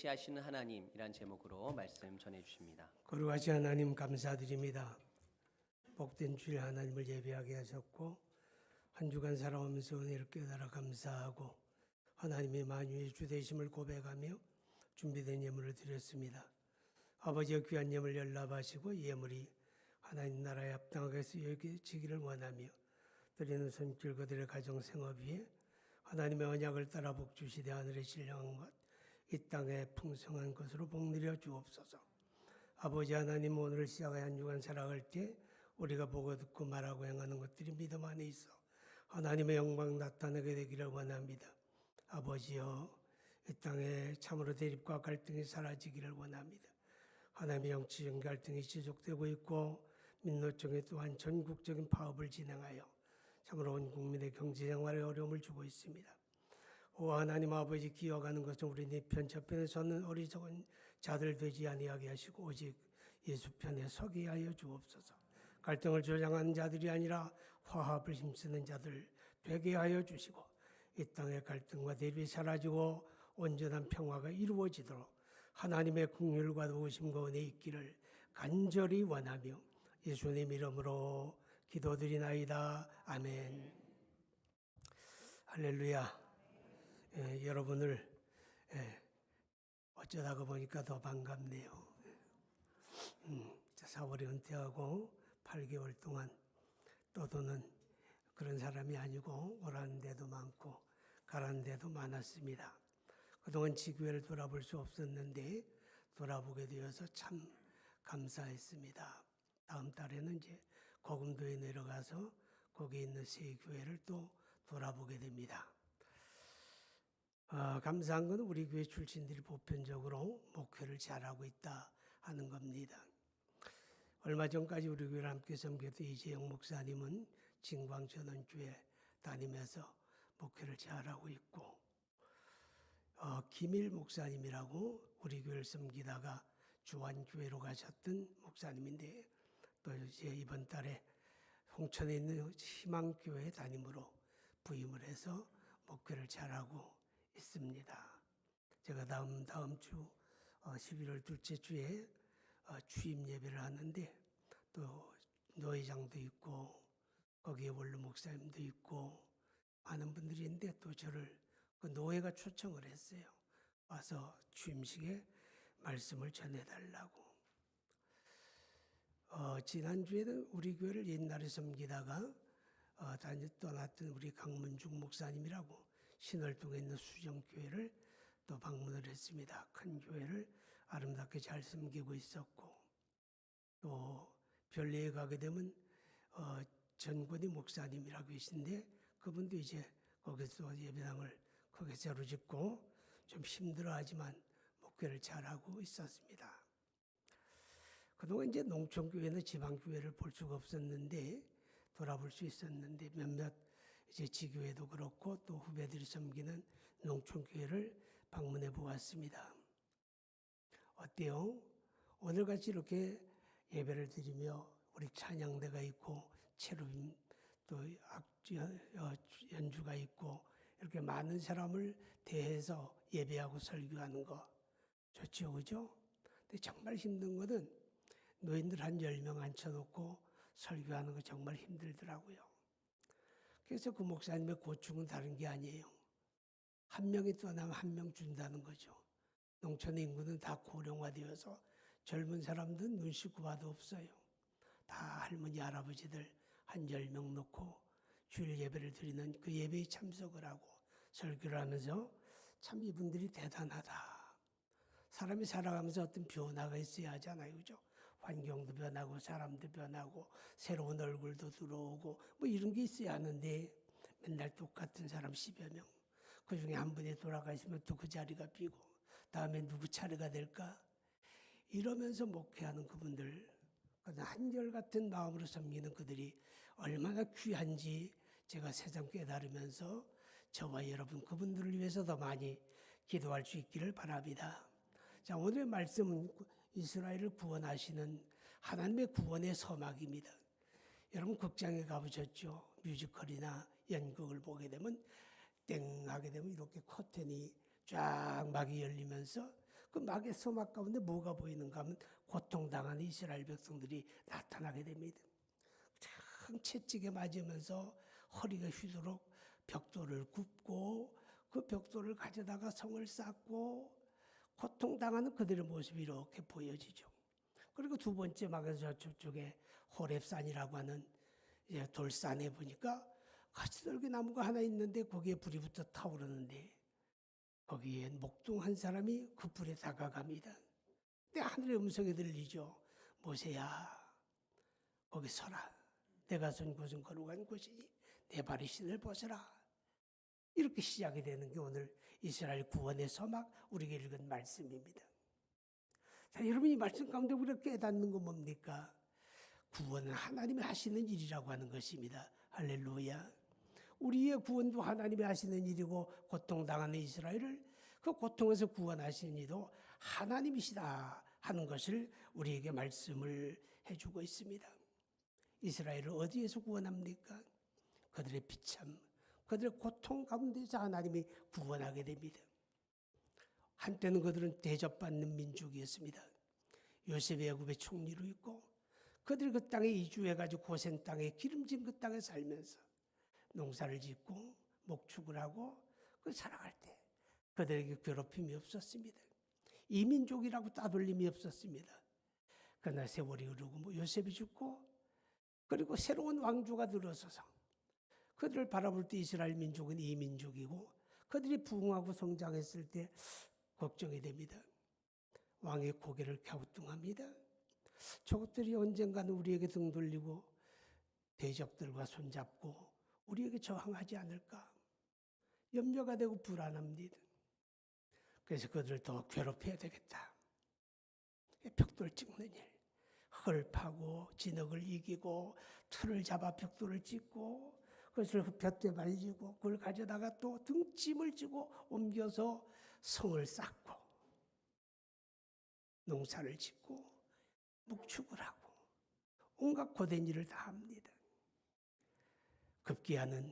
하시는 하나님이란 제목으로 말씀 전해 주십니다. 거룩하신 하나님 감사드립니다. 복된 주일 하나님을 예배하게 하셨고 한 주간 살아오면서 은혜를 깨달아 감사하고 하나님의 만유의 주 되심을 고백하며 준비된 예물을 드렸습니다. 아버지의 귀한 예물 연락하시고 예물이 하나님 나라에 합당하게 쓰여지기를 원하며 드리는 손길 그들의 가정 생업 위에 하나님의 언약을 따라 복 주시되 하늘에 신령한 것 이 땅에 풍성한 것으로 복내려 주옵소서. 아버지 하나님, 오늘을 시작하여 한 주간 살아갈 때 우리가 보고 듣고 말하고 행하는 것들이 믿음 안에 있어 하나님의 영광 나타나게 되기를 원합니다. 아버지여, 이 땅에 참으로 대립과 갈등이 사라지기를 원합니다. 하나님의 정치적인 갈등이 지속되고 있고 민노총에 또한 전국적인 파업을 진행하여 참으로 온 국민의 경제생활에 어려움을 주고 있습니다. 오 하나님 아버지, 기억하는 것은 우리 네 편 저편에 서는 어리석은 자들 되지 아니하게 하시고 오직 예수 편에 서게 하여 주옵소서. 갈등을 조장하는 자들이 아니라 화합을 힘쓰는 자들 되게 하여 주시고 이 땅의 갈등과 대립이 사라지고 온전한 평화가 이루어지도록 하나님의 긍휼과 도우심과 은혜 있기를 간절히 원하며 예수님 이름으로 기도드리나이다. 아멘. 할렐루야. 여러분을 어쩌다가 보니까 더 반갑네요. 4월에 은퇴하고 8개월 동안 떠도는 그런 사람이 아니고 오라는 데도 많고 가라는 데도 많았습니다. 그동안 지교회를 돌아볼 수 없었는데 돌아보게 되어서 참 감사했습니다. 다음 달에는 이제 고금도에 내려가서 거기 있는 새 교회를 또 돌아보게 됩니다. 감사한 건 우리 교회 출신들이 보편적으로 목회를 잘하고 있다 하는 겁니다. 얼마 전까지 우리 교회를 함께 섬겼던 이재영 목사님은 진광전원주에 다니면서 목회를 잘하고 있고, 김일 목사님이라고 우리 교회를 섬기다가 주안교회로 가셨던 목사님인데 또 이제 이번 달에 홍천에 있는 희망교회 담임으로 부임을 해서 목회를 잘하고 있습니다. 제가 다음 주 11월 둘째 주에 취임 예배를 하는데 또 노회장도 있고 거기에 원로 목사님도 있고 많은 분들이 있는데 또 저를 그 노회가 초청을 했어요. 와서 취임식에 말씀을 전해달라고. 지난주에는 우리 교회를 옛날에 섬기다가 떠났던 우리 강문중 목사님이라고 신월동에 있는 수정교회를 또 방문을 했습니다. 큰 교회를 아름답게 잘 섬기고 있었고, 또 별내에 가게 되면 전권희 목사님이라고 계신데 그분도 이제 거기서 예배당을 크게 새로 짓고 좀 힘들어하지만 목회를 잘하고 있었습니다. 그동안 이제 농촌교회는 지방교회를 볼 수가 없었는데 돌아볼 수 있었는데 몇몇 이제 지교회도 그렇고 또 후배들이 섬기는 농촌교회를 방문해 보았습니다. 어때요? 오늘같이 이렇게 예배를 드리며 우리 찬양대가 있고 체루빔 또 연주가 있고 이렇게 많은 사람을 대해서 예배하고 설교하는 거 좋죠, 그죠? 근데 정말 힘든 거는 노인들 한 10명 앉혀놓고 설교하는 거 정말 힘들더라고요. 그래서 그 목사님의 고충은 다른 게 아니에요. 한 명이 떠나면 한 명 준다는 거죠. 농촌의 인구는 다 고령화되어서 젊은 사람들은 눈씻고 봐도 없어요. 다 할머니, 할아버지들 한 10명 놓고 주일 예배를 드리는 그 예배에 참석을 하고 설교를 하면서 참 이분들이 대단하다. 사람이 살아가면서 어떤 변화가 있어야 하잖아요. 그죠? 환경도 변하고 사람도 변하고 새로운 얼굴도 들어오고 뭐 이런 게 있어야 하는데 맨날 똑같은 사람 10여 명. 그중에 한 분이 돌아가시면 또 그 자리가 비고 다음에 누구 차례가 될까? 이러면서 목회하는 그분들, 한결같은 마음으로 섬기는 그들이 얼마나 귀한지 제가 새삼 깨달으면서 저와 여러분 그분들을 위해서 더 많이 기도할 수 있기를 바랍니다. 자, 오늘의 말씀은 이스라엘을 구원하시는 하나님의 구원의 서막입니다. 여러분 극장에 가보셨죠? 뮤지컬이나 연극을 보게 되면 땡 하게 되면 이렇게 커튼이 쫙 막이 열리면서 그 막의 서막 가운데 뭐가 보이는가 하면 고통당하는 이스라엘 백성들이 나타나게 됩니다. 참 채찍에 맞으면서 허리가 휘도록 벽돌을 굽고 그 벽돌을 가져다가 성을 쌓고 고통당하는 그들의 모습이 이렇게 보여지죠. 그리고 두 번째 막에서 저쪽에 호렙산이라고 하는 돌산에 보니까 가시떨기 나무가 하나 있는데 거기에 불이 붙어 타오르는데 거기에 목동 한 사람이 그 불에 다가갑니다. 근데 하늘의 음성이 들리죠. 모세야 거기 서라. 내가 선 곳은 거룩한 곳이니 내 발의 신을 벗어라. 이렇게 시작이 되는 게 오늘 이스라엘 구원의 서막 우리에게 읽은 말씀입니다. 자, 여러분 이 말씀 가운데 우리가 깨닫는 건 뭡니까? 구원은 하나님이 하시는 일이라고 하는 것입니다. 할렐루야. 우리의 구원도 하나님이 하시는 일이고 고통당하는 이스라엘을 그 고통에서 구원하시는 이도 하나님이시다 하는 것을 우리에게 말씀을 해주고 있습니다. 이스라엘을 어디에서 구원합니까? 그들의 비참, 그들의 고통 가운데서 하나님이 구원하게 됩니다. 한때는 그들은 대접받는 민족이었습니다. 요셉의 애굽의 총리로 있고 그들이 그 땅에 이주해가지고 고센 땅에 기름진 그 땅에 살면서 농사를 짓고 목축을 하고 그 살아갈 때 그들에게 괴롭힘이 없었습니다. 이민족이라고 따돌림이 없었습니다. 그러나 세월이 흐르고 요셉이 죽고 그리고 새로운 왕조가 들어서서 그들을 바라볼 때 이스라엘 민족은 이민족이고 그들이 부흥하고 성장했을 때 걱정이 됩니다. 왕의 고개를 갸우뚱합니다. 저것들이 언젠가는 우리에게 등 돌리고 대적들과 손잡고 우리에게 저항하지 않을까 염려가 되고 불안합니다. 그래서 그들을 더 괴롭혀야 되겠다. 벽돌 찍는 일, 흙을 파고 진흙을 이기고 틀을 잡아 벽돌을 찍고 그것을 볕에 말리고 그걸 가져다가 또 등짐을 지고 옮겨서 성을 쌓고 농사를 짓고 목축을 하고 온갖 고된 일을 다 합니다. 급기야는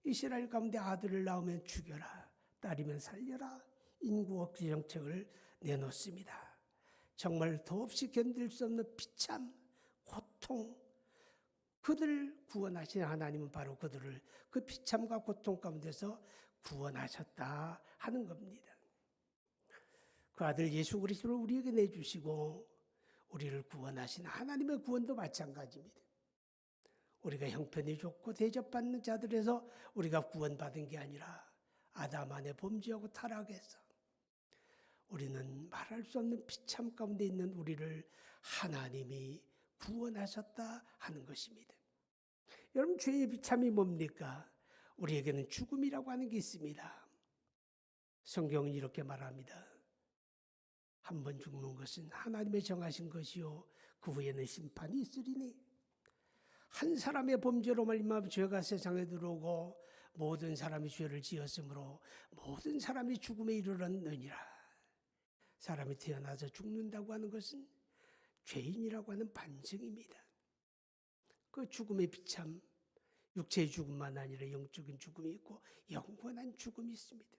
이스라엘 가운데 아들을 낳으면 죽여라, 딸이면 살려라 인구 억제 정책을 내놓습니다. 정말 더없이 견딜 수 없는 비참, 고통, 그들을 구원하신 하나님은 바로 그들을 그 비참과 고통 가운데서 구원하셨다 하는 겁니다. 그 아들 예수 그리스도를 우리에게 내주시고 우리를 구원하신 하나님의 구원도 마찬가지입니다. 우리가 형편이 좋고 대접받는 자들에서 우리가 구원받은 게 아니라 아담 안에 범죄하고 타락해서 우리는 말할 수 없는 비참 가운데 있는 우리를 하나님이 구원하셨다 하는 것입니다. 여러분 죄의 비참이 뭡니까? 우리에게는 죽음이라고 하는 게 있습니다. 성경은 이렇게 말합니다. 한 번 죽는 것은 하나님의 정하신 것이요 그 후에는 심판이 있으리니 한 사람의 범죄로 말미암아 죄가 세상에 들어오고 모든 사람이 죄를 지었으므로 모든 사람이 죽음에 이르렀느니라. 사람이 태어나서 죽는다고 하는 것은 죄인이라고 하는 반증입니다. 그 죽음의 비참, 육체의 죽음만 아니라 영적인 죽음이 있고 영원한 죽음이 있습니다.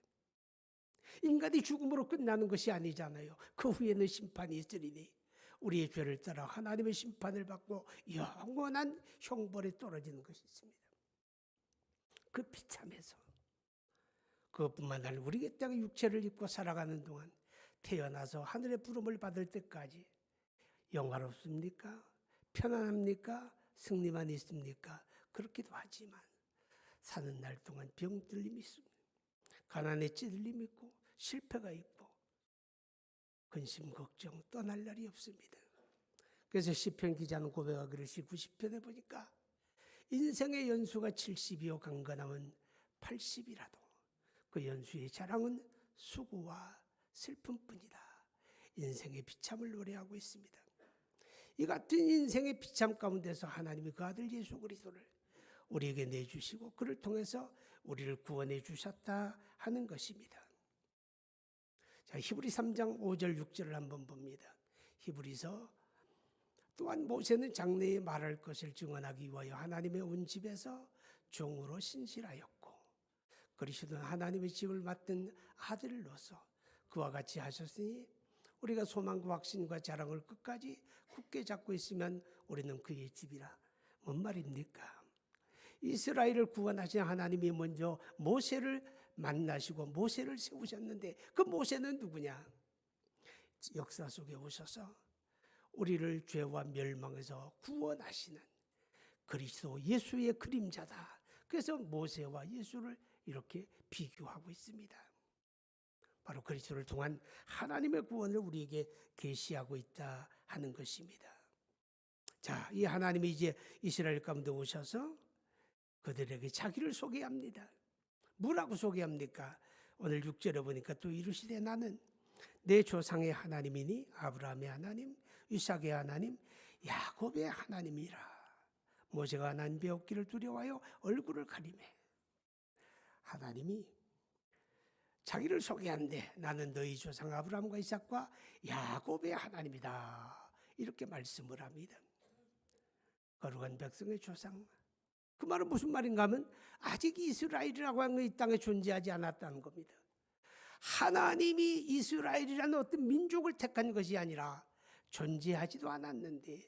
인간이 죽음으로 끝나는 것이 아니잖아요. 그 후에는 심판이 있으리니 우리의 죄를 따라 하나님의 심판을 받고 영원한 형벌에 떨어지는 것이 있습니다. 그 비참해서 그것뿐만 아니라 우리 이 땅에 육체를 입고 살아가는 동안 태어나서 하늘의 부름을 받을 때까지 영화롭습니까? 편안합니까? 승리만 있습니까? 그렇기도 하지만 사는 날 동안 병들림이 있습니다. 가난에 찌들림이 있고 실패가 있고 근심 걱정 떠날 날이 없습니다. 그래서 시편 기자는 고백하기를 90편에 보니까 인생의 연수가 70이요 강건함은 80이라도 그 연수의 자랑은 수고와 슬픔뿐이다. 인생의 비참을 노래하고 있습니다. 이 같은 인생의 비참 가운데서 하나님이 그 아들 예수 그리스도를 우리에게 내주시고 그를 통해서 우리를 구원해 주셨다 하는 것입니다. 자, 히브리 3장 5절 6절을 한번 봅니다. 히브리서 또한 모세는 장래에 말할 것을 증언하기 위하여 하나님의 온 집에서 종으로 신실하였고 그리스도는 하나님의 집을 맡은 아들로서 그와 같이 하셨으니 우리가 소망과 확신과 자랑을 끝까지 굳게 잡고 있으면 우리는 그의 집이라. 뭔 말입니까? 이스라엘을 구원하신 하나님이 먼저 모세를 만나시고 모세를 세우셨는데 그 모세는 누구냐? 역사 속에 오셔서 우리를 죄와 멸망에서 구원하시는 그리스도 예수의 그림자다. 그래서 모세와 예수를 이렇게 비교하고 있습니다. 바로 그리스도를 통한 하나님의 구원을 우리에게 계시하고 있다 하는 것입니다. 자, 이 하나님이 이제 이스라엘 가운데 오셔서 그들에게 자기를 소개합니다. 뭐라고 소개합니까? 오늘 6절에 보니까 또 이르시되 나는 내 조상의 하나님이니 아브라함의 하나님, 이삭의 하나님, 야곱의 하나님이라. 모세가 하나님 배웠기를 두려워하여 얼굴을 가리매. 하나님이 자기를 소개하는데 나는 너희 조상 아브라함과 이삭과 야곱의 하나님이다. 이렇게 말씀을 합니다. 거룩한 백성의 조상. 그 말은 무슨 말인가 하면 아직 이스라엘이라고 하는 건 이 땅에 존재하지 않았다는 겁니다. 하나님이 이스라엘이라는 어떤 민족을 택한 것이 아니라 존재하지도 않았는데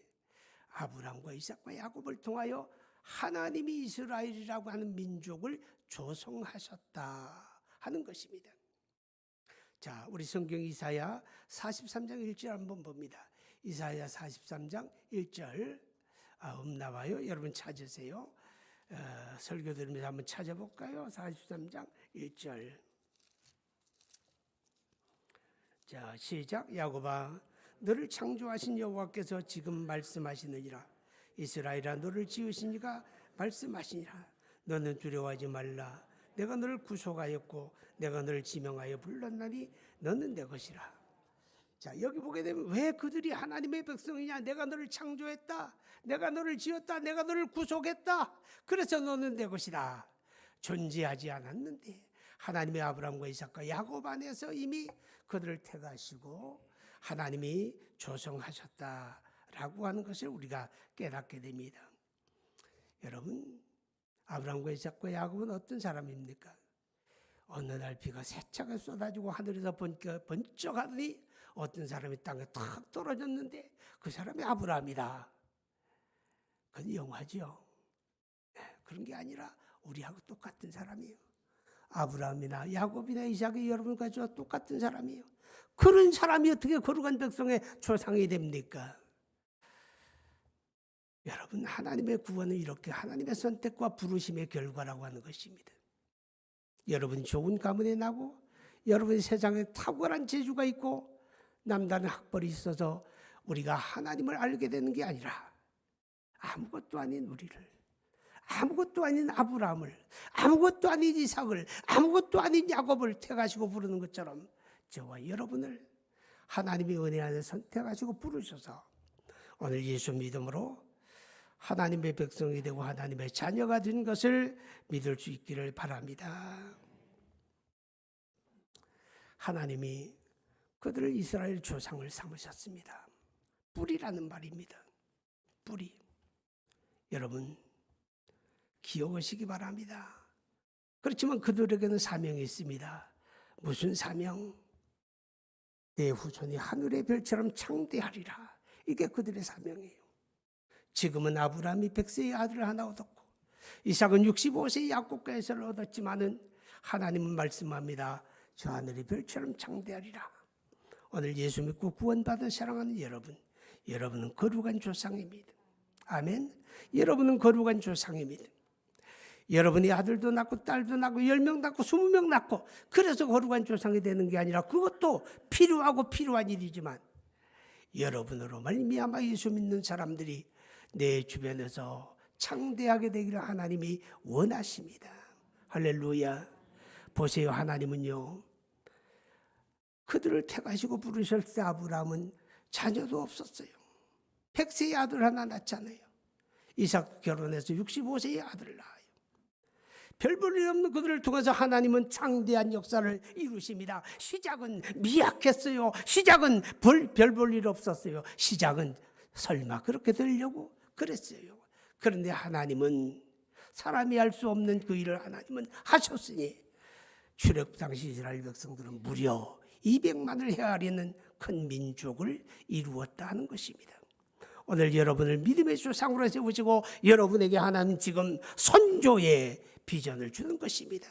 아브라함과 이삭과 야곱을 통하여 하나님이 이스라엘이라고 하는 민족을 조성하셨다 하는 것입니다. 자, 우리 성경 이사야 43장 1절 한번 봅니다. 이사야 43장 1절 나와요. 여러분 찾으세요. 설교 들으면서 한번 찾아볼까요? 43장 1절. 자, 시작. 야곱아, 너를 창조하신 여호와께서 지금 말씀하시느니라. 이스라엘아, 너를 지으신 이가 말씀하시니라. 너는 두려워하지 말라. 내가 너를 구속하였고 내가 너를 지명하여 불렀나니 너는 내 것이라. 자, 여기 보게 되면 왜 그들이 하나님의 백성이냐? 내가 너를 창조했다. 내가 너를 지었다. 내가 너를 구속했다. 그래서 너는 내 것이다. 존재하지 않았는데 하나님의 아브라함과 이삭과 야곱 안에서 이미 그들을 택하시고 하나님이 조성하셨다라고 하는 것을 우리가 깨닫게 됩니다. 여러분, 아브라함과 이삭과 야곱은 어떤 사람입니까? 어느 날 비가 세차게 쏟아지고 하늘에서 번쩍하더니 어떤 사람이 땅에 탁 떨어졌는데 그 사람이 아브라함이다. 그건 영화죠. 그런 게 아니라 우리하고 똑같은 사람이에요. 아브라함이나 야곱이나 이삭이 여러분과 저와 똑같은 사람이에요. 그런 사람이 어떻게 거룩한 백성의 조상이 됩니까? 여러분, 하나님의 구원은 이렇게 하나님의 선택과 부르심의 결과라고 하는 것입니다. 여러분이 좋은 가문에 나고 여러분이 세상에 탁월한 재주가 있고 남다른 학벌이 있어서 우리가 하나님을 알게 되는 게 아니라 아무것도 아닌 우리를, 아무것도 아닌 아브라함을, 아무것도 아닌 이삭을, 아무것도 아닌 야곱을 택하시고 부르는 것처럼 저와 여러분을 하나님의 은혜 안에 선택하시고 부르셔서 오늘 예수 믿음으로 하나님의 백성이 되고 하나님의 자녀가 된 것을 믿을 수 있기를 바랍니다. 하나님이 그들을 이스라엘 조상을 삼으셨습니다. 뿌리라는 말입니다. 뿌리. 여러분, 기억하시기 바랍니다. 그렇지만 그들에게는 사명이 있습니다. 무슨 사명? 내 후손이 하늘의 별처럼 창대하리라. 이게 그들의 사명이에요. 지금은 아브라함이 100세의 아들을 하나 얻었고 이삭은 65세의 야곱과 에서를 얻었지만은 하나님은 말씀합니다. 저 하늘의 별처럼 창대하리라. 오늘 예수 믿고 구원받은 사랑하는 여러분, 여러분은 거룩한 조상입니다. 아멘. 여러분은 거룩한 조상입니다. 여러분이 아들도 낳고 딸도 낳고 10명 낳고 20명 낳고 그래서 거룩한 조상이 되는 게 아니라 그것도 필요하고 필요한 일이지만 여러분으로 말미암아 예수 믿는 사람들이 내 주변에서 창대하게 되기를 하나님이 원하십니다. 할렐루야. 보세요. 하나님은요, 그들을 택하시고 부르실 때 아브라함은 자녀도 없었어요. 100세의 아들 하나 낳잖아요. 이삭 결혼해서 65세의 아들을 낳아요. 별 볼 일 없는 그들을 통해서 하나님은 창대한 역사를 이루십니다. 시작은 미약했어요. 시작은 별 볼 일 없었어요. 시작은 설마 그렇게 되려고 그랬어요. 그런데 하나님은 사람이 할 수 없는 그 일을 하나님은 하셨으니 출애굽 당시 이스라엘 백성들은 무려 200만을 헤아리는 큰 민족을 이루었다 하는 것입니다. 오늘 여러분을 믿음의 조상으로 세우시고 여러분에게 하나님 지금 선조의 비전을 주는 것입니다.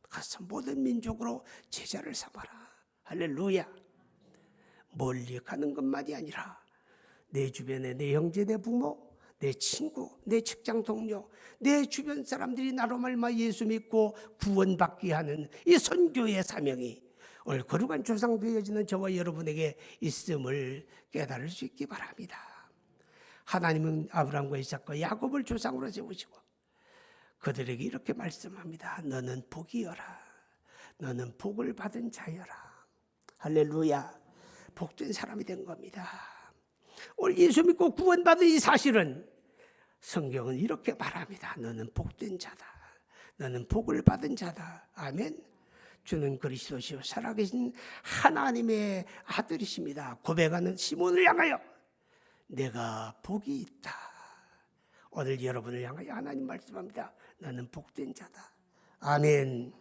가서 모든 민족으로 제자를 삼아라. 할렐루야. 멀리 가는 것만이 아니라 내 주변에 내 형제, 내 부모, 내 친구, 내 직장 동료, 내 주변 사람들이 나로 말미암아 예수 믿고 구원받게 하는 이 선교의 사명이 오늘 거룩한 조상 되어지는 저와 여러분에게 있음을 깨달을 수 있기 바랍니다. 하나님은 아브라함과 이삭과 야곱을 조상으로 세우시고 그들에게 이렇게 말씀합니다. 너는 복이여라. 너는 복을 받은 자여라. 할렐루야. 복된 사람이 된 겁니다. 오늘 예수 믿고 구원받은 이 사실은 성경은 이렇게 말합니다. 너는 복된 자다. 너는 복을 받은 자다. 아멘. 주는 그리스도시요 살아계신 하나님의 아들이십니다. 고백하는 시몬을 향하여 내가 복이 있다. 오늘 여러분을 향하여 하나님 말씀합니다. 너는 복된 자다. 아멘.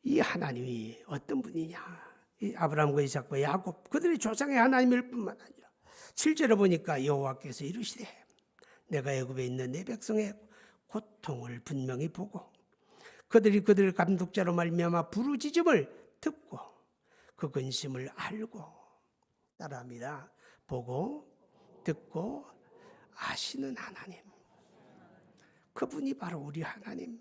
이 하나님이 어떤 분이냐? 이 아브라함과 이삭과 야곱 그들의 조상의 하나님일 뿐만 아니라 7절에 보니까 여호와께서 이르시되 내가 애굽에 있는 내 백성의 고통을 분명히 보고 그들이 그들의 감독자로 말미암아 부르짖음을 듣고 그 근심을 알고 따라합니다. 보고 듣고 아시는 하나님. 그분이 바로 우리 하나님.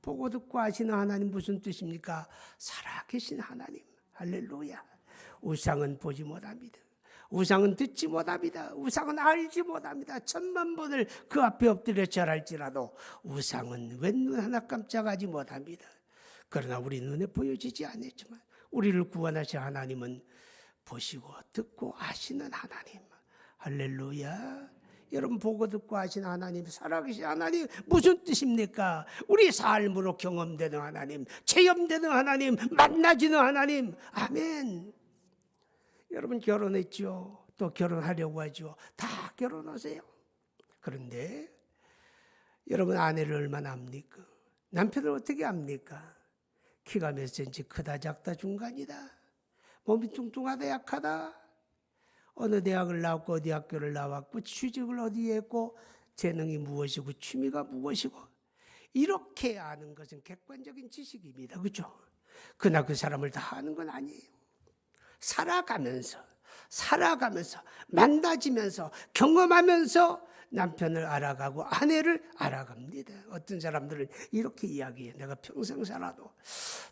보고 듣고 아시는 하나님 무슨 뜻입니까? 살아계신 하나님. 할렐루야. 우상은 보지 못합니다. 우상은 듣지 못합니다. 우상은 알지 못합니다. 천만 번을 그 앞에 엎드려 절할지라도 우상은 웬 눈 하나 깜짝하지 못합니다. 그러나 우리 눈에 보여지지 않았지만 우리를 구원하신 하나님은 보시고 듣고 아시는 하나님. 할렐루야. 여러분 보고 듣고 아시는 하나님, 살아계신 하나님 무슨 뜻입니까? 우리 삶으로 경험되는 하나님, 체험되는 하나님, 만나지는 하나님. 아멘. 여러분 결혼했죠. 또 결혼하려고 하죠. 다 결혼하세요. 그런데 여러분 아내를 얼마나 압니까? 남편을 어떻게 압니까? 키가 몇 센치 크다 작다 중간이다. 몸이 뚱뚱하다 약하다. 어느 대학을 나왔고 어디 학교를 나왔고 취직을 어디에 했고 재능이 무엇이고 취미가 무엇이고 이렇게 아는 것은 객관적인 지식입니다. 그렇죠? 그러나 그 사람을 다 아는 건 아니에요. 살아가면서 만나지면서 경험하면서 남편을 알아가고 아내를 알아갑니다. 어떤 사람들은 이렇게 이야기해요. 내가 평생 살아도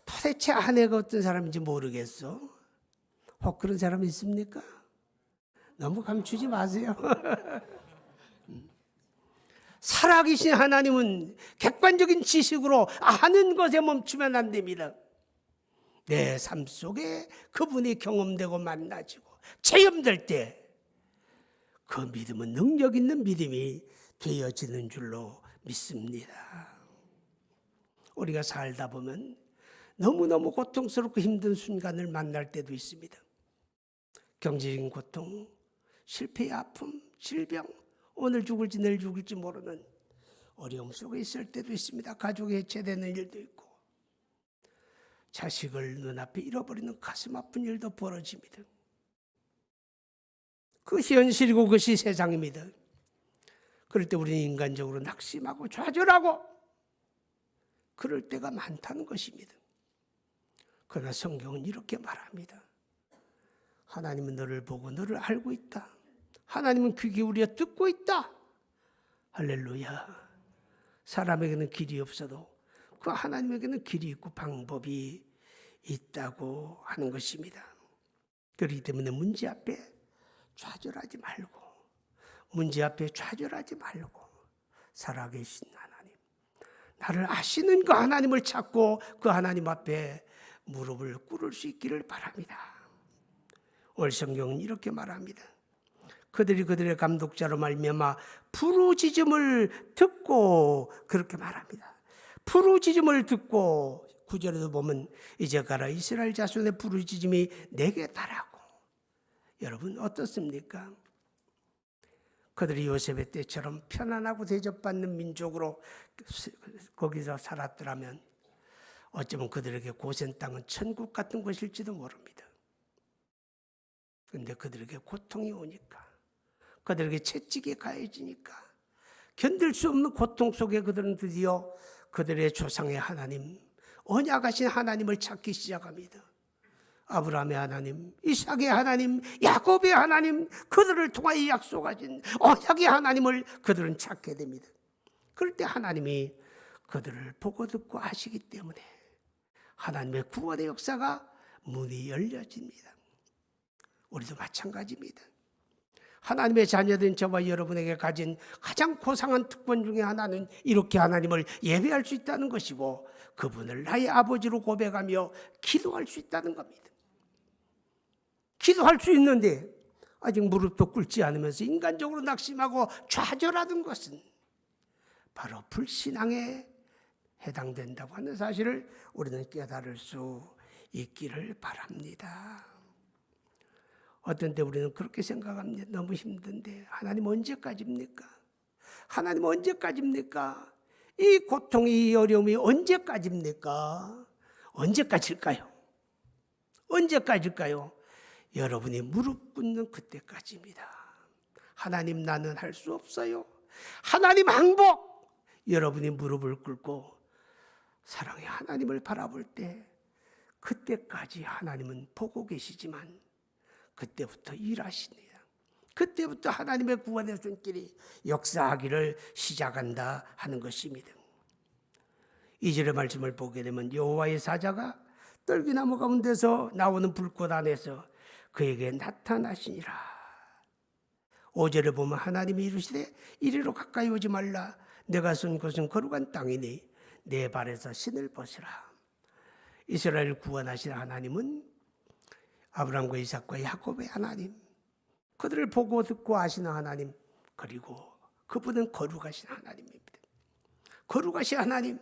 도대체 아내가 어떤 사람인지 모르겠어. 혹 그런 사람 있습니까? 너무 감추지 마세요. 살아계신 하나님은 객관적인 지식으로 아는 것에 멈추면 안 됩니다. 내 삶 속에 그분이 경험되고 만나지고 체험될 때 그 믿음은 능력 있는 믿음이 되어지는 줄로 믿습니다. 우리가 살다 보면 너무너무 고통스럽고 힘든 순간을 만날 때도 있습니다. 경제적인 고통, 실패의 아픔, 질병, 오늘 죽을지 내일 죽을지 모르는 어려움 속에 있을 때도 있습니다. 가족이 해체되는 일도 있고 자식을 눈앞에 잃어버리는 가슴 아픈 일도 벌어집니다. 그 현실이고 그것이 세상입니다. 그럴 때 우리는 인간적으로 낙심하고 좌절하고 그럴 때가 많다는 것입니다. 그러나 성경은 이렇게 말합니다. 하나님은 너를 보고 너를 알고 있다. 하나님은 귀 기울여 듣고 있다. 할렐루야. 사람에게는 길이 없어도 그 하나님에게는 길이 있고 방법이 있다고 하는 것입니다. 그렇기 때문에 문제 앞에 좌절하지 말고 문제 앞에 좌절하지 말고 살아계신 하나님, 나를 아시는 그 하나님을 찾고 그 하나님 앞에 무릎을 꿇을 수 있기를 바랍니다. 오늘 성경은 이렇게 말합니다. 그들이 그들의 감독자로 말미암아 부르짖음을 듣고 그렇게 말합니다. 부르짖음을 듣고 9절에도 보면 이제 가라 이스라엘 자손의 부르짖음이 내게 달하고. 여러분 어떻습니까? 그들이 요셉의 때처럼 편안하고 대접받는 민족으로 거기서 살았더라면 어쩌면 그들에게 고센 땅은 천국 같은 것일지도 모릅니다. 그런데 그들에게 고통이 오니까, 그들에게 채찍이 가해지니까 견딜 수 없는 고통 속에 그들은 드디어 그들의 조상의 하나님, 언약하신 하나님을 찾기 시작합니다. 아브라함의 하나님, 이삭의 하나님, 야곱의 하나님, 그들을 통하여 약속하신 언약의 하나님을 그들은 찾게 됩니다. 그럴 때 하나님이 그들을 보고 듣고 아시기 때문에 하나님의 구원의 역사가 문이 열려집니다. 우리도 마찬가지입니다. 하나님의 자녀된 저와 여러분에게 가진 가장 고상한 특권 중에 하나는 이렇게 하나님을 예배할 수 있다는 것이고, 그분을 나의 아버지로 고백하며 기도할 수 있다는 겁니다. 기도할 수 있는데 아직 무릎도 꿇지 않으면서 인간적으로 낙심하고 좌절하는 것은 바로 불신앙에 해당된다고 하는 사실을 우리는 깨달을 수 있기를 바랍니다. 어떤 때 우리는 그렇게 생각합니다. 너무 힘든데 하나님 언제까지입니까? 하나님 언제까지입니까? 이 고통이, 이 어려움이 언제까지입니까? 언제까지일까요? 언제까지일까요? 여러분이 무릎 꿇는 그때까지입니다. 하나님, 나는 할 수 없어요. 하나님 항복! 여러분이 무릎을 꿇고 사랑의 하나님을 바라볼 때, 그때까지 하나님은 보고 계시지만 그때부터 일하십니다. 그때부터 하나님의 구원의 손길이 역사하기를 시작한다 하는 것입니다. 2절의 말씀을 보게 되면 여호와의 사자가 떨기나무 가운데서 나오는 불꽃 안에서 그에게 나타나시니라. 5절에 보면 하나님이 이르시되 이리로 가까이 오지 말라. 내가 선 곳은 거룩한 땅이니 내 발에서 신을 벗으라. 이스라엘을 구원하신 하나님은 아브라함과 이삭과 야곱의 하나님, 그들을 보고 듣고 아시는 하나님, 그리고 그분은 거룩하신 하나님입니다. 거룩하신 하나님,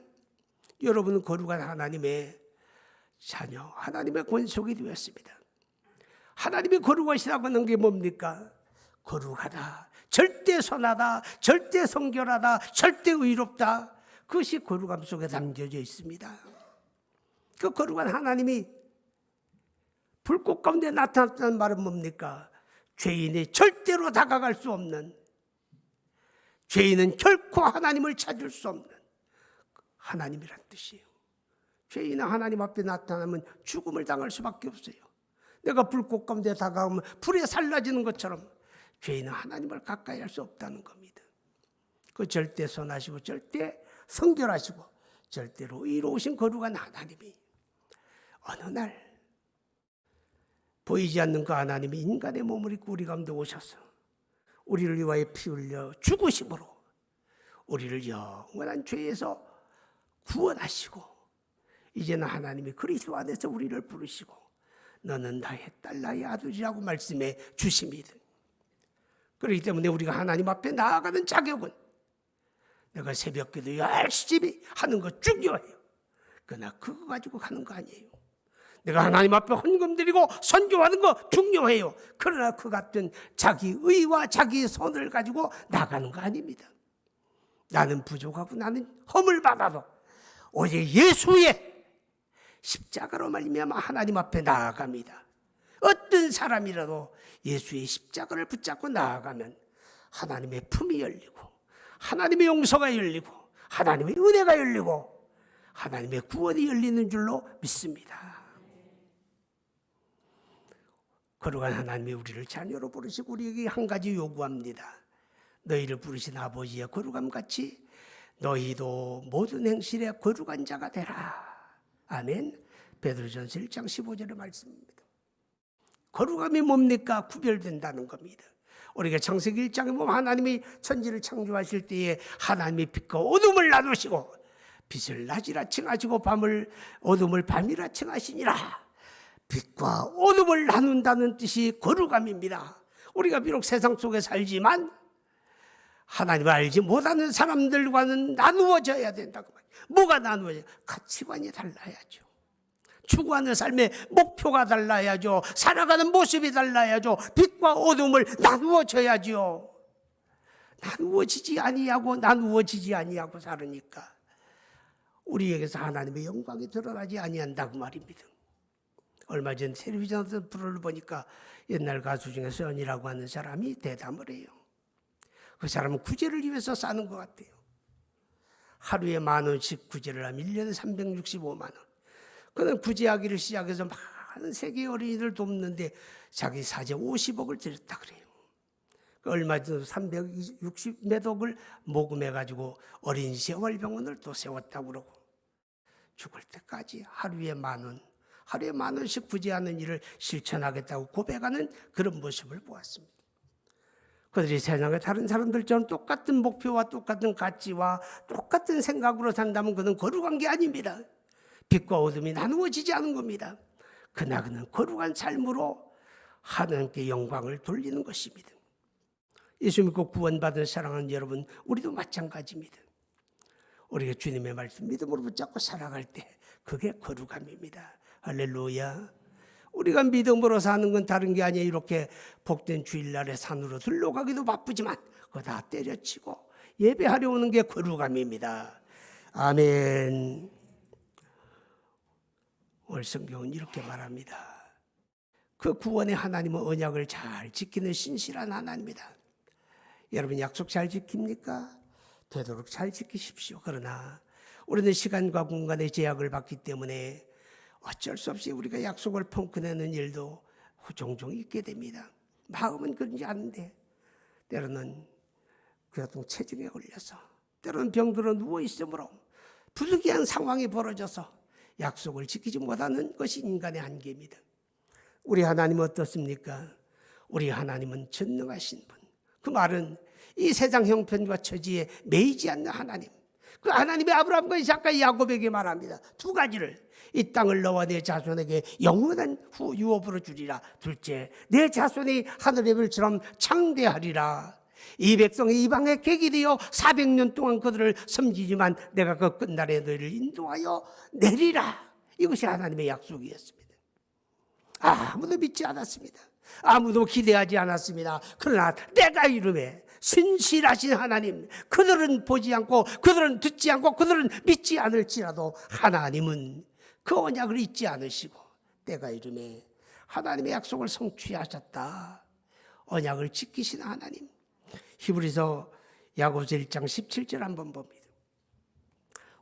여러분은 거룩한 하나님의 자녀, 하나님의 권속이 되었습니다. 하나님이 거룩하시다고 하는 게 뭡니까? 거룩하다, 절대 선하다, 절대 성결하다, 절대 의롭다. 그것이 거룩함 속에 담겨져 있습니다. 그 거룩한 하나님이 불꽃 가운데 나타났다는 말은 뭡니까? 죄인이 절대로 다가갈 수 없는, 죄인은 결코 하나님을 찾을 수 없는 하나님이란 뜻이에요. 죄인은 하나님 앞에 나타나면 죽음을 당할 수밖에 없어요. 내가 불꽃 가운데 다가오면 불에 살라지는 것처럼 죄인은 하나님을 가까이 할 수 없다는 겁니다. 그 절대 선하시고 절대 성결하시고 절대로 의로우신 거룩한 하나님이 어느 날 보이지 않는 그 하나님이 인간의 몸을 입고 우리 가운데 오셔서 우리를 위하여 피 흘려 죽으심으로 우리를 영원한 죄에서 구원하시고, 이제는 하나님이 그리스도 안에서 우리를 부르시고 너는 나의 딸, 나의 아들이라고 말씀해 주십니다. 그렇기 때문에 우리가 하나님 앞에 나아가는 자격은, 내가 새벽기도 열심히 하는 거 중요해요. 그러나 그거 가지고 가는 거 아니에요. 내가 하나님 앞에 헌금 드리고 선교하는 거 중요해요. 그러나 그 같은 자기 의와 자기 선을 가지고 나가는 거 아닙니다. 나는 부족하고 나는 험을 받아도 오직 예수의 십자가로 말미암아 하나님 앞에 나아갑니다. 어떤 사람이라도 예수의 십자가를 붙잡고 나아가면 하나님의 품이 열리고 하나님의 용서가 열리고 하나님의 은혜가 열리고 하나님의 구원이 열리는 줄로 믿습니다. 거룩한 하나님이 우리를 자녀로 부르시고 우리에게 한 가지 요구합니다. 너희를 부르신 아버지의 거룩함 같이 너희도 모든 행실에 거룩한 자가 되라. 아멘. 베드로전서 1장 15절의 말씀입니다. 거룩함이 뭡니까? 구별된다는 겁니다. 우리가 창세기 1장에 보면 하나님이 천지를 창조하실 때에 하나님이 빛과 어둠을 나누시고 빛을 낮이라 칭하시고 어둠을 밤이라 칭하시니라. 빛과 어둠을 나눈다는 뜻이 거룩함입니다. 우리가 비록 세상 속에 살지만 하나님을 알지 못하는 사람들과는 나누어져야 된다고 말이에요. 뭐가 나누어져요? 가치관이 달라야죠. 추구하는 삶의 목표가 달라야죠. 살아가는 모습이 달라야죠. 빛과 어둠을 나누어져야죠. 나누어지지 아니하고 살으니까 우리에게서 하나님의 영광이 드러나지 아니한다고 말입니다. 얼마 전 텔레비전 프로를 보니까 옛날 가수 중에 선이라고 하는 사람이 대담을 해요. 그 사람은 구제를 위해서 사는 것 같아요. 하루에 10,000원씩 구제를 하면 1년에 365만 원. 그는 구제하기를 시작해서 많은 세계 어린이들 돕는데 자기 사재 50억을 들였다 그래요. 얼마 전 360몇 억을 모금해가지고 어린 재활병원을 또 세웠다고 그러고 죽을 때까지 하루에 10,000원, 하루에 10,000원씩 구제하는 일을 실천하겠다고 고백하는 그런 모습을 보았습니다. 그들이 세상에 다른 사람들처럼 똑같은 목표와 똑같은 가치와 똑같은 생각으로 산다면 그는 거룩한 게 아닙니다. 빛과 어둠이 나누어지지 않은 겁니다. 그러나 그는 거룩한 삶으로 하나님께 영광을 돌리는 것입니다. 예수 믿고 구원받은 사랑하는 여러분, 우리도 마찬가지입니다. 우리가 주님의 말씀 믿음으로 붙잡고 살아갈 때 그게 거룩함입니다. 할렐루야. 우리가 믿음으로 사는 건 다른 게 아니에요. 이렇게 복된 주일날에 산으로 들러가기도 바쁘지만 그거 다 때려치고 예배하려 오는 게 거룩함입니다. 아멘. 오늘 성경은 이렇게 말합니다. 그 구원의 하나님은 언약을 잘 지키는 신실한 하나님이다. 여러분 약속 잘 지킵니까? 되도록 잘 지키십시오. 그러나 우리는 시간과 공간의 제약을 받기 때문에 어쩔 수 없이 우리가 약속을 펑크내는 일도 종종 있게 됩니다. 마음은 그런지 않은데 때로는 교통체증에 걸려서 때로는 병들어 누워있으므로 부득이한 상황이 벌어져서 약속을 지키지 못하는 것이 인간의 한계입니다. 우리 하나님은 어떻습니까? 우리 하나님은 전능하신 분. 그 말은 이 세상 형편과 처지에 매이지 않는 하나님. 그 하나님의 아브라함과 이삭과 야곱에게 말합니다. 두 가지를. 이 땅을 너와 내 자손에게 영원한 유업으로 주리라. 둘째, 내 자손이 하늘의 별처럼 창대하리라. 이 백성이 이방의 객이 되어 400년 동안 그들을 섬기지만 내가 그 끝날에 너희를 인도하여 내리라. 이것이 하나님의 약속이었습니다. 아무도 믿지 않았습니다. 아무도 기대하지 않았습니다. 그러나 때가 이름에 신실하신 하나님, 그들은 보지 않고 그들은 듣지 않고 그들은 믿지 않을지라도 하나님은 그 언약을 잊지 않으시고 때가 이름에 하나님의 약속을 성취하셨다. 언약을 지키신 하나님. 히브리서 야고보서 1장 17절 한번 봅니다.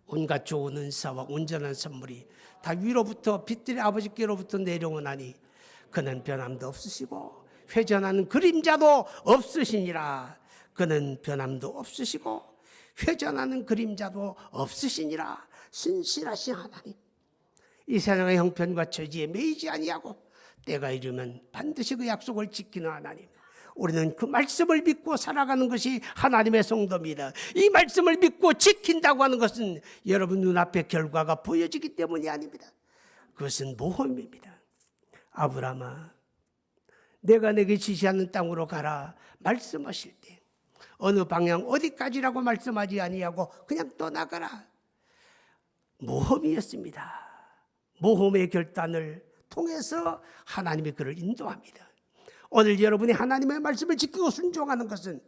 온갖 좋은 은사와 온전한 선물이 다 위로부터 빛들의 아버지께로부터 내려오나니 그는 변함도 없으시고 회전하는 그림자도 없으시니라. 그는 변함도 없으시고 회전하는 그림자도 없으시니라. 신실하신 하나님. 이 세상의 형편과 처지에 매이지 아니하고 때가 이르면 반드시 그 약속을 지키는 하나님. 우리는 그 말씀을 믿고 살아가는 것이 하나님의 성도입니다. 이 말씀을 믿고 지킨다고 하는 것은 여러분 눈앞에 결과가 보여지기 때문이 아닙니다. 그것은 모험입니다. 아브라함아, 내가 내게 지시하는 땅으로 가라 말씀하실 때 어느 방향 어디까지라고 말씀하지 아니하고 그냥 떠나가라. 모험이었습니다. 모험의 결단을 통해서 하나님이 그를 인도합니다. 오늘 여러분이 하나님의 말씀을 지키고 순종하는 것은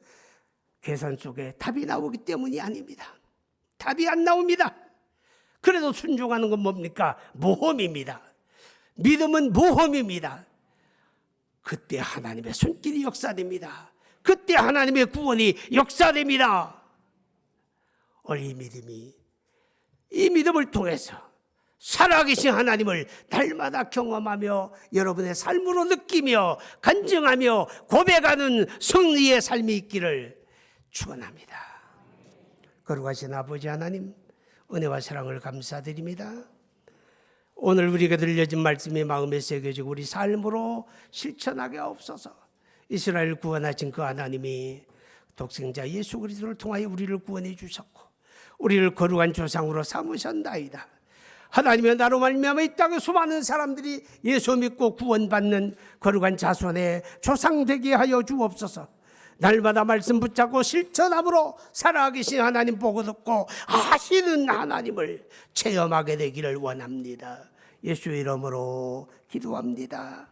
계산 속에 답이 나오기 때문이 아닙니다. 답이 안 나옵니다. 그래도 순종하는 건 뭡니까? 모험입니다. 믿음은 모험입니다. 그때 하나님의 손길이 역사됩니다. 그때 하나님의 구원이 역사됩니다. 오늘 이 믿음을 통해서 살아계신 하나님을 날마다 경험하며 여러분의 삶으로 느끼며 간증하며 고백하는 승리의 삶이 있기를 축원합니다. 거룩하신 아버지 하나님, 은혜와 사랑을 감사드립니다. 오늘 우리에게 들려진 말씀이 마음에 새겨지고 우리 삶으로 실천하게 없어서 이스라엘 구원하신 그 하나님이 독생자 예수 그리스도를 통하여 우리를 구원해 주셨고 우리를 거룩한 조상으로 삼으셨나이다. 하나님의 나로 말미암아 이 땅에 수많은 사람들이 예수 믿고 구원받는 거룩한 자손의 조상 되게 하여 주옵소서. 날마다 말씀 붙잡고 실천함으로 살아계신 하나님 보고 듣고 아시는 하나님을 체험하게 되기를 원합니다. 예수의 이름으로 기도합니다.